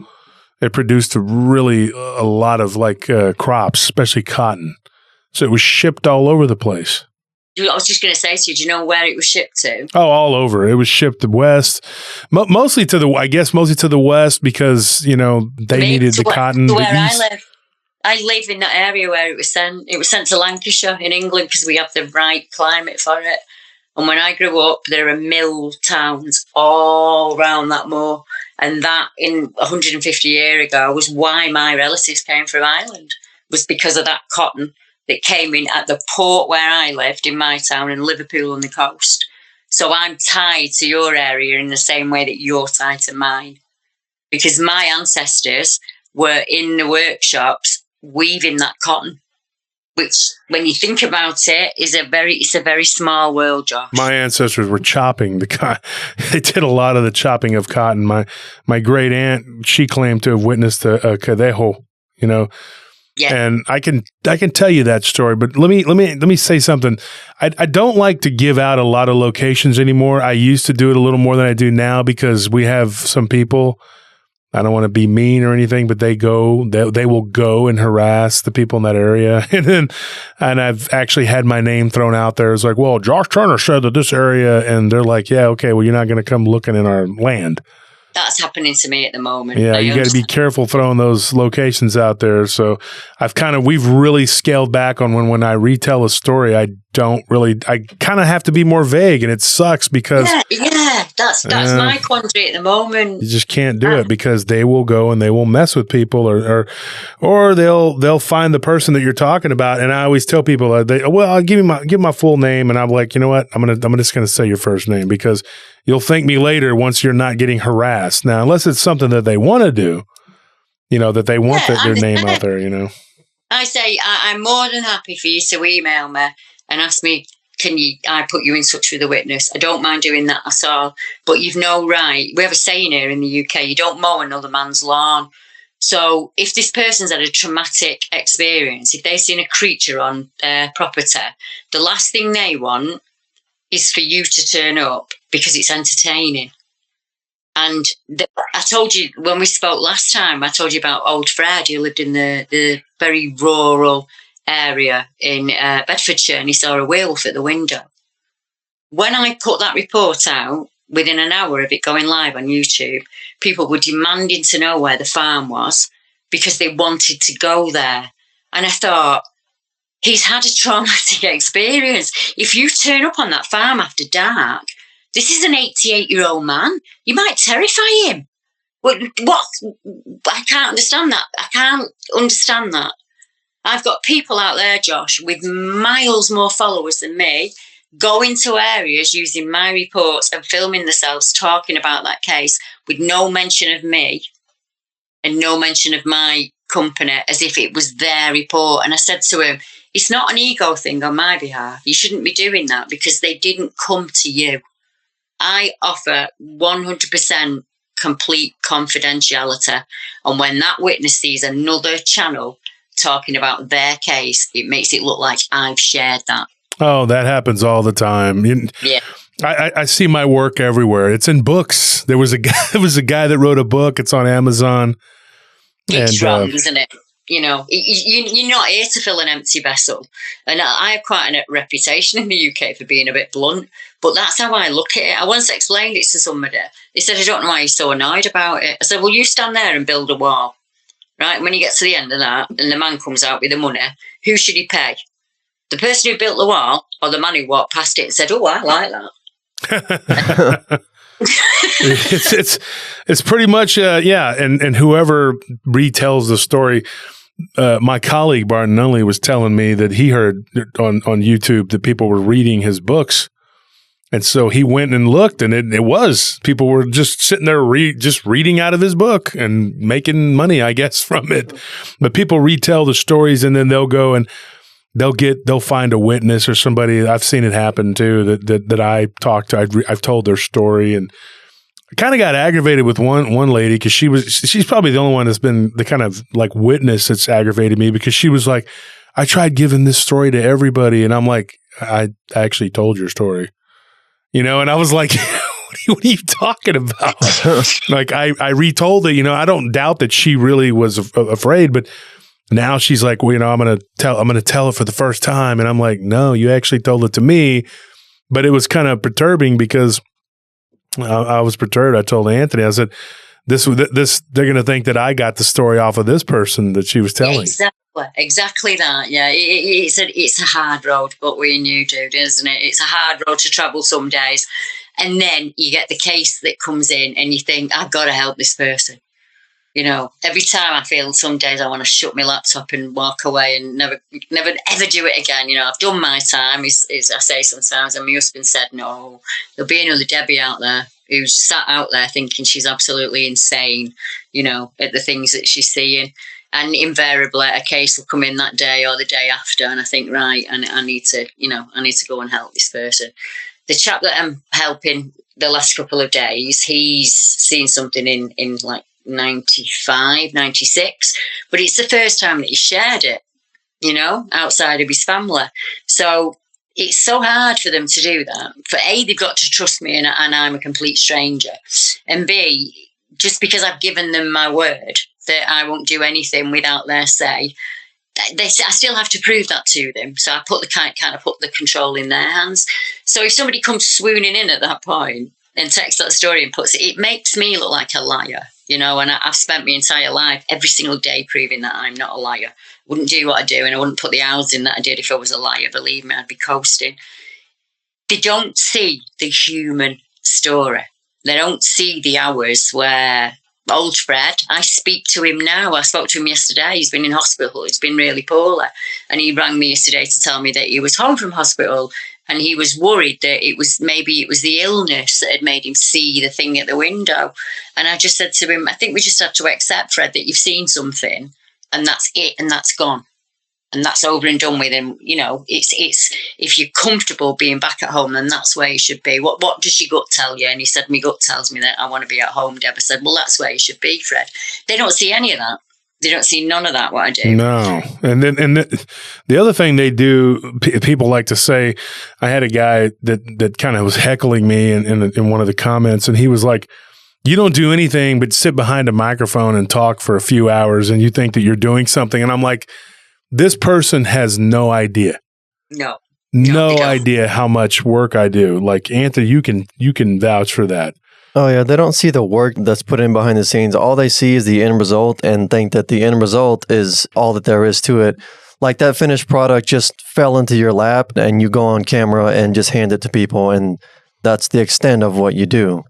It produced a lot of crops, especially cotton. So it was shipped all over the place. I was just going to say to you, do you know where it was shipped to? Oh, all over. It was shipped to west, mostly to the west, because they needed the cotton. Where I live. I live in that area where it was sent. It was sent to Lancashire in England because we have the right climate for it. And when I grew up, there are mill towns all around that moor. And that, in 150 years ago, was why my relatives came from Ireland, was because of that cotton that came in at the port where I lived in my town in Liverpool on the coast. So I'm tied to your area in the same way that you're tied to mine. Because my ancestors were in the workshops weaving that cotton, which, when you think about it, it's a very small world, Josh. My ancestors were chopping the cotton. They did a lot of the chopping of cotton. My great aunt, she claimed to have witnessed a cadejo, you know. Yeah. And I can tell you that story, but let me say something. I don't like to give out a lot of locations anymore. I used to do it a little more than I do now because we have some people. I don't want to be mean or anything, but they will go and harass the people in that area. And I've actually had my name thrown out there. It's like, well, Josh Turner said that this area, and they're like, yeah, okay, well, you're not going to come looking in our land. That's happening to me at the moment. Yeah, you got to be careful throwing those locations out there. So we've really scaled back on when I retell a story, I kind of have to be more vague, and it sucks because that's my quandary at the moment. You just can't do it because they will go and they will mess with people, or they'll find the person that you're talking about. And I always tell people, I'll give my full name, and I'm like, you know what, I'm just gonna say your first name because you'll thank me later once you're not getting harassed. Now, unless it's something that they want to do, you know, that they want their name out there, you know. I say I'm more than happy for you to email me and ask me, I put you in touch with a witness. I don't mind doing that at all. But you've no right. We have a saying here in the UK, you don't mow another man's lawn. So if this person's had a traumatic experience, if they've seen a creature on their property, the last thing they want is for you to turn up because it's entertaining. And I told you, when we spoke last time, I told you about old Fred who lived in the very rural area in Bedfordshire, and he saw a werewolf at the window. When I put that report out, within an hour of it going live on YouTube, people were demanding to know where the farm was because they wanted to go there. And I thought, he's had a traumatic experience. If you turn up on that farm after dark, this is an 88-year-old man. You might terrify him. What? I can't understand that. I can't understand that. I've got people out there, Josh, with miles more followers than me, going to areas using my reports and filming themselves talking about that case with no mention of me and no mention of my company, as if it was their report. And I said to him, it's not an ego thing on my behalf. You shouldn't be doing that because they didn't come to you. I offer 100% complete confidentiality. And when that witness sees another channel talking about their case, it makes it look like I've shared that. Oh, that happens all the time. Yeah. I see my work everywhere. It's in books. There was a guy that wrote a book. It's on Amazon. It's wrong, isn't it? You know, you're not here to fill an empty vessel. And I have quite a reputation in the UK for being a bit blunt, but that's how I look at it. I once explained it to somebody. They said, I don't know why you're so annoyed about it. I said, well, you stand there and build a wall, right? And when you get to the end of that and the man comes out with the money, who should he pay? The person who built the wall or the man who walked past it and said, oh, I like that. it's pretty much and whoever retells the story, my colleague Barton Nunley was telling me that he heard on YouTube that people were reading his books, and so he went and looked, and it was people were just sitting there just reading out of his book and making money, I guess, from it. But people retell the stories, and then they'll go and they'll find a witness or somebody. I've seen it happen too. That I talked to. I've told their story, and I kind of got aggravated with one lady because she's probably the only one that's been the kind of like witness that's aggravated me because she was like, I tried giving this story to everybody, and I'm like, I actually told your story, you know, and I was like, what are you talking about? Like I retold it, you know. I don't doubt that she really was afraid, but now she's like, well, you know, I'm going to tell it for the first time. And I'm like, no, you actually told it to me. But it was kind of perturbing because I was perturbed. I told Anthony, I said, this, they're going to think that I got the story off of this person that she was telling. Exactly that. Yeah. It's a hard road, but we knew, dude, isn't it? It's a hard road to travel some days. And then you get the case that comes in and you think, I've got to help this person. You know, every time I feel some days I want to shut my laptop and walk away and never ever do it again. You know, I've done my time, as I say sometimes, and my husband said, no, there'll be another Debbie out there who's sat out there thinking she's absolutely insane, you know, at the things that she's seeing. And invariably a case will come in that day or the day after, and I think, right, and I need to go and help this person. The chap that I'm helping the last couple of days, he's seen something in like 95, 96, but it's the first time that he shared it, you know, outside of his family. So it's so hard for them to do that. For A, they've got to trust me and I'm a complete stranger. And B, just because I've given them my word that I won't do anything without their say, I still have to prove that to them. So I put the control in their hands. So if somebody comes swooning in at that point and takes that story and puts it makes me look like a liar. You know, and I've spent my entire life every single day proving that I'm not a liar. Wouldn't do what I do, and I wouldn't put the hours in that I did if I was a liar. Believe me, I'd be coasting. They don't see the human story. They don't see the hours where old Fred, I speak to him now. I spoke to him yesterday. He's been in hospital. He's been really poorly. And he rang me yesterday to tell me that he was home from hospital and he was worried that it was the illness that had made him see the thing at the window. And I just said to him, I think we just have to accept, Fred, that you've seen something and that's it and that's gone. And that's over and done with. And, you know, it's if you're comfortable being back at home, then that's where you should be. What does your gut tell you? And he said, my gut tells me that I want to be at home, Deb. I said, well, that's where you should be, Fred. They don't see any of that. They don't see none of that, what I do. No. And then the other thing they do, people like to say, I had a guy that kind of was heckling me in one of the comments, and he was like, you don't do anything but sit behind a microphone and talk for a few hours, and you think that you're doing something. And I'm like, this person has no idea. No idea how much work I do. Like, Anthony, you can vouch for that. Oh, yeah. They don't see the work that's put in behind the scenes. All they see is the end result and think that the end result is all that there is to it. Like that finished product just fell into your lap and you go on camera and just hand it to people. And that's the extent of what you do.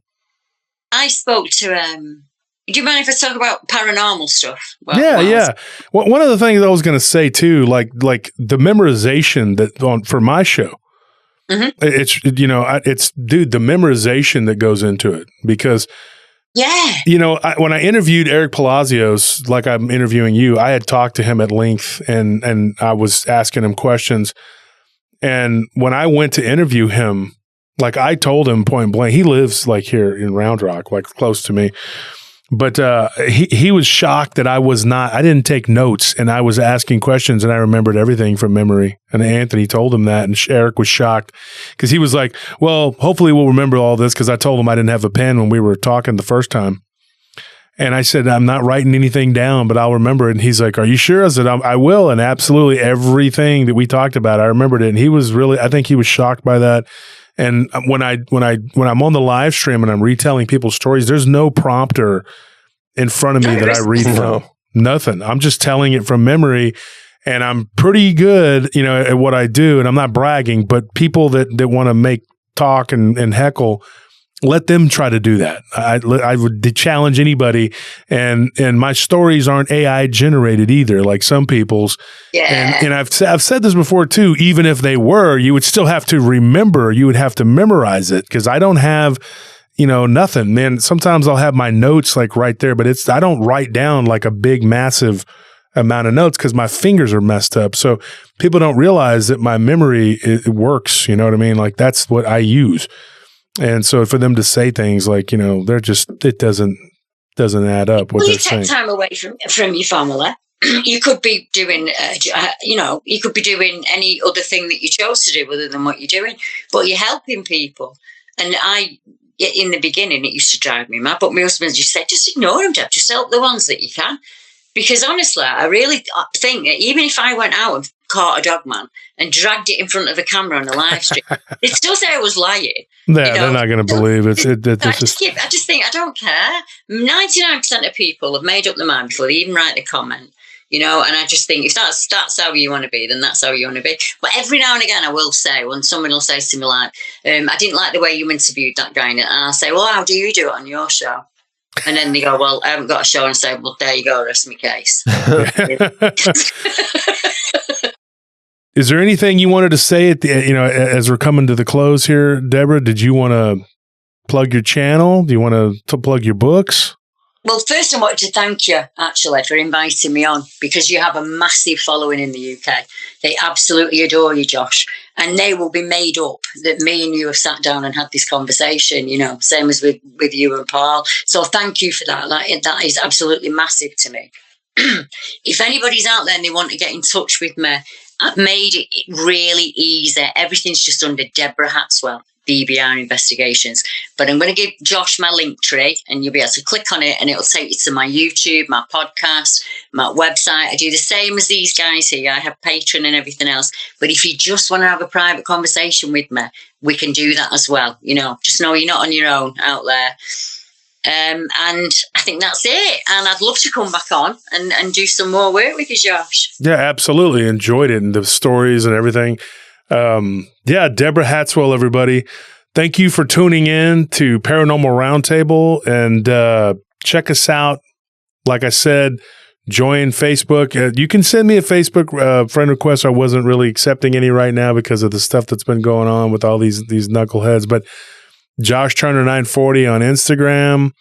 I spoke to, do you mind if I talk about paranormal stuff? Yeah. Well, one of the things I was going to say too, like the memorization for my show, mm-hmm. it's the memorization that goes into it because, when I interviewed Eric Palacios, like I'm interviewing you, I had talked to him at length and I was asking him questions. And when I went to interview him, like I told him point blank, he lives like here in Round Rock, like close to me. But he was shocked that I didn't take notes and I was asking questions and I remembered everything from memory. And Anthony told him that, and Eric was shocked because he was like, well, hopefully we'll remember all this because I told him I didn't have a pen when we were talking the first time. And I said, I'm not writing anything down, but I'll remember it. And he's like, are you sure? I said, I will. And absolutely everything that we talked about, I remembered it. And he was I think he was shocked by that. And when I'm on the live stream and I'm retelling people's stories, there's no prompter in front of me that I read from. Nothing. I'm just telling it from memory, and I'm pretty good, at what I do. And I'm not bragging, but people that want to make talk and heckle, let them try to do that. I would challenge anybody, and my stories aren't AI generated either, like some people's. Yeah. And I've said this before too. Even if they were, you would still have to remember. You would have to memorize it because I don't have, nothing. Man, sometimes I'll have my notes like right there, but I don't write down like a big, massive amount of notes because my fingers are messed up. So people don't realize that my memory it works. You know what I mean? Like that's what I use. And so for them to say things like, they're just, it doesn't add up. What they're saying. You take time away from your family. You could be doing, you could be doing any other thing that you chose to do other than what you're doing, but you're helping people. And in the beginning, it used to drive me mad, but my husband just said, just ignore them, Deb. Just help the ones that you can. Because honestly, I really think that even if I went out and caught a Dogman and dragged it in front of a camera on a live stream, they'd still say I was lying. Yeah, they're not going to believe it. I just think I don't care. 99% of people have made up their mind before they even write the comment. And I just think if that's how you want to be, then that's how you want to be. But every now and again, I will say, when someone will say to me like, I didn't like the way you interviewed that guy, and I'll say, well, how do you do it on your show? And then they go, well, I haven't got a show. And I say, well, there you go, rest my case. Is there anything you wanted to say at the, as we're coming to the close here, Deborah? Did you want to plug your channel? Do you want to plug your books? Well, first I wanted to thank you, actually, for inviting me on, because you have a massive following in the UK. They absolutely adore you, Josh. And they will be made up that me and you have sat down and had this conversation, same as with you and Paul. So thank you for that. That is absolutely massive to me. If anybody's out there and they want to get in touch with me, I've made it really easy. Everything's just under Deborah Hatswell, BBR Investigations. But I'm going to give Josh my link tree, and you'll be able to click on it, and it'll take you to my YouTube, my podcast, my website. I do the same as these guys here. I have Patreon and everything else. But if you just want to have a private conversation with me, we can do that as well. Just know you're not on your own out there. And I think that's it. And I'd love to come back on and do some more work with you, Josh. Yeah, absolutely. Enjoyed it, and the stories and everything. Deborah Hatswell, everybody. Thank you for tuning in to Paranormal Roundtable, and check us out. Like I said, join Facebook. You can send me a Facebook friend request. I wasn't really accepting any right now because of the stuff that's been going on with all these knuckleheads, but Josh Turner 940 on Instagram.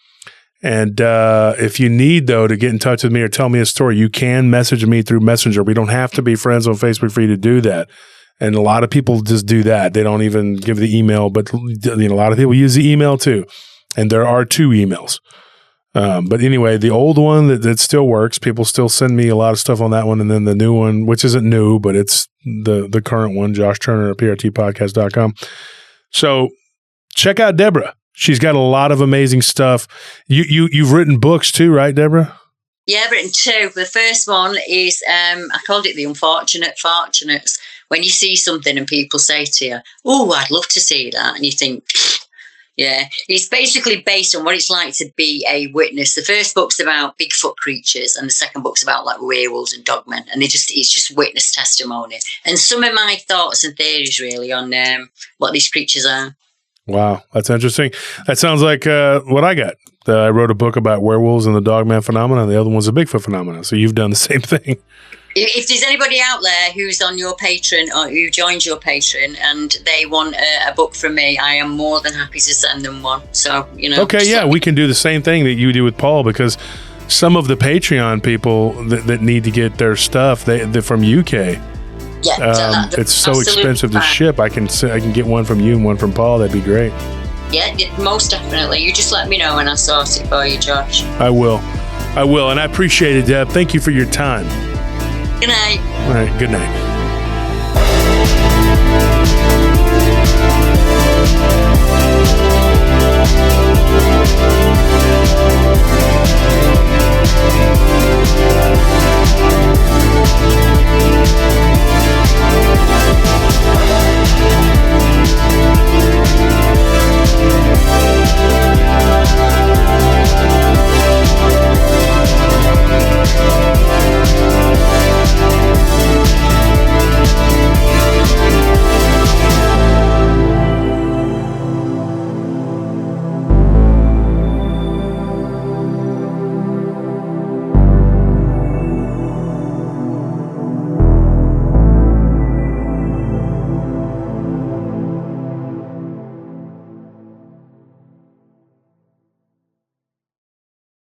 And if you need, though, to get in touch with me or tell me a story, you can message me through Messenger. We don't have to be friends on Facebook for you to do that. And a lot of people just do that. They don't even give the email, but a lot of people use the email too. And there are 2 emails. But anyway, the old one that still works, people still send me a lot of stuff on that one. And then the new one, which isn't new, but it's the current one, Josh Turner at prtpodcast.com. So check out Deborah. She's got a lot of amazing stuff. You've written books too, right, Deborah? Yeah, I've written 2. The first one is, I called it The Unfortunate Fortunates. When you see something and people say to you, oh, I'd love to see that. And you think, yeah, it's basically based on what it's like to be a witness. The first book's about Bigfoot creatures, and the second book's about like werewolves and Dogman. And it's just witness testimony. And some of my thoughts and theories really on what these creatures are. Wow, that's interesting. That sounds like what I got. I wrote a book about werewolves and the Dogman phenomenon. The other one's the Bigfoot phenomenon. So you've done the same thing. If there's anybody out there who's on your Patreon or who joins your Patreon and they want a book from me, I am more than happy to send them one. So, Okay, yeah, we can do the same thing that you do with Paul, because some of the Patreon people that need to get their stuff, they're from UK. Yeah, it's so expensive to ship. I can get one from you and one from Paul. That'd be great. Yeah, most definitely. You just let me know and I'll sort it for you, Josh. I will. And I appreciate it, Deb. Thank you for your time. Good night. All right, good night.